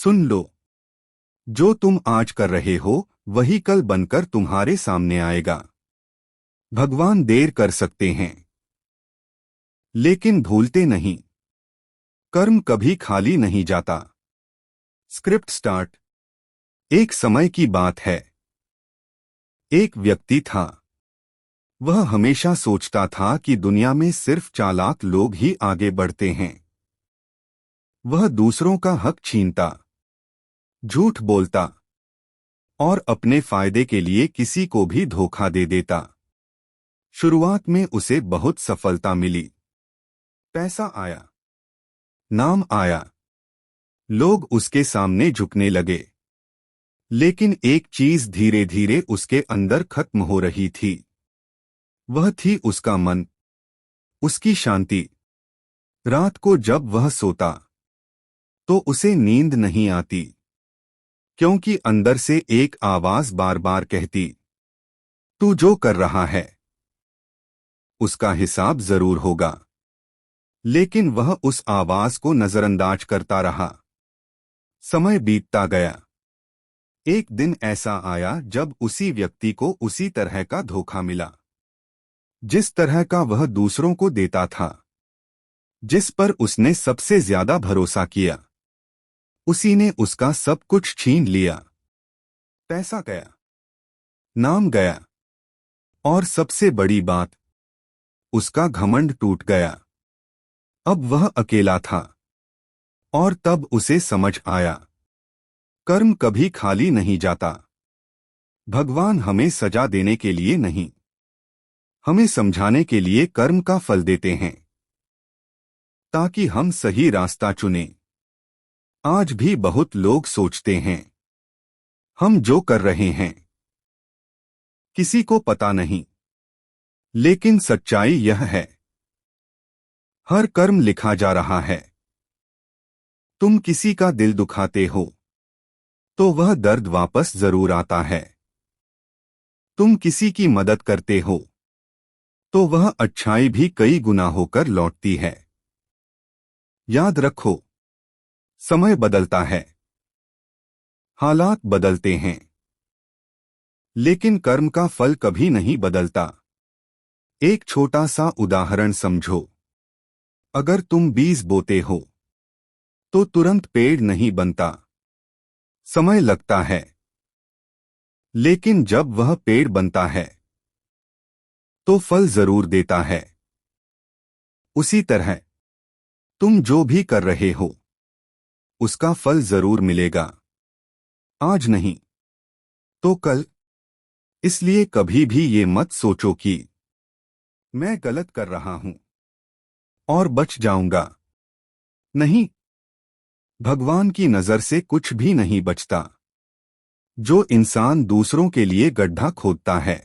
सुन लो, जो तुम आज कर रहे हो वही कल बनकर तुम्हारे सामने आएगा। भगवान देर कर सकते हैं, लेकिन भूलते नहीं। कर्म कभी खाली नहीं जाता। Script start. एक समय की बात है। एक व्यक्ति था। वह हमेशा सोचता था कि दुनिया में सिर्फ चालाक लोग ही आगे बढ़ते हैं। वह दूसरों का हक छीनता, झूठ बोलता और अपने फायदे के लिए किसी को भी धोखा दे देता। शुरुआत में उसे बहुत सफलता मिली। पैसा आया, नाम आया, लोग उसके सामने झुकने लगे। लेकिन एक चीज धीरे धीरे उसके अंदर खत्म हो रही थी। वह थी उसका मन, उसकी शांति। रात को जब वह सोता तो उसे नींद नहीं आती, क्योंकि अंदर से एक आवाज बार बार कहती, तू जो कर रहा है उसका हिसाब जरूर होगा। लेकिन वह उस आवाज को नजरअंदाज करता रहा। समय बीतता गया। एक दिन ऐसा आया जब उसी व्यक्ति को उसी तरह का धोखा मिला, जिस तरह का वह दूसरों को देता था, जिस पर उसने सबसे ज्यादा भरोसा किया। उसी ने उसका सब कुछ छीन लिया। पैसा गया, नाम गया और सबसे बड़ी बात, उसका घमंड टूट गया। अब वह अकेला था और तब उसे समझ आया, कर्म कभी खाली नहीं जाता। भगवान हमें सजा देने के लिए नहीं, हमें समझाने के लिए कर्म का फल देते हैं, ताकि हम सही रास्ता चुनें। आज भी बहुत लोग सोचते हैं, हम जो कर रहे हैं किसी को पता नहीं। लेकिन सच्चाई यह है, हर कर्म लिखा जा रहा है। तुम किसी का दिल दुखाते हो तो वह दर्द वापस जरूर आता है। तुम किसी की मदद करते हो तो वह अच्छाई भी कई गुना होकर लौटती है। याद रखो, समय बदलता है, हालात बदलते हैं, लेकिन कर्म का फल कभी नहीं बदलता। एक छोटा सा उदाहरण समझो। अगर तुम बीज बोते हो तो तुरंत पेड़ नहीं बनता, समय लगता है। लेकिन जब वह पेड़ बनता है तो फल जरूर देता है। उसी तरह तुम जो भी कर रहे हो उसका फल जरूर मिलेगा, आज नहीं तो कल। इसलिए कभी भी ये मत सोचो कि मैं गलत कर रहा हूं और बच जाऊंगा। नहीं, भगवान की नजर से कुछ भी नहीं बचता। जो इंसान दूसरों के लिए गड्ढा खोदता है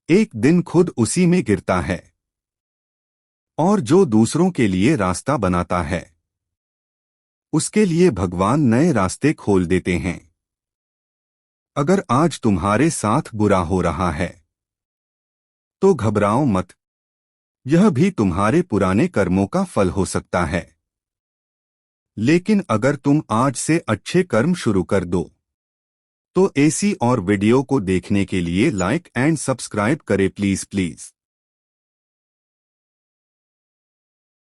एक दिन खुद उसी में गिरता है, और जो दूसरों के लिए रास्ता बनाता है उसके लिए भगवान नए रास्ते खोल देते हैं। अगर आज तुम्हारे साथ बुरा हो रहा है तो घबराओ मत, यह भी तुम्हारे पुराने कर्मों का फल हो सकता है। लेकिन अगर तुम आज से अच्छे कर्म शुरू कर दो तो ऐसी और वीडियो को देखने के लिए लाइक एंड सब्सक्राइब करें प्लीज प्लीज।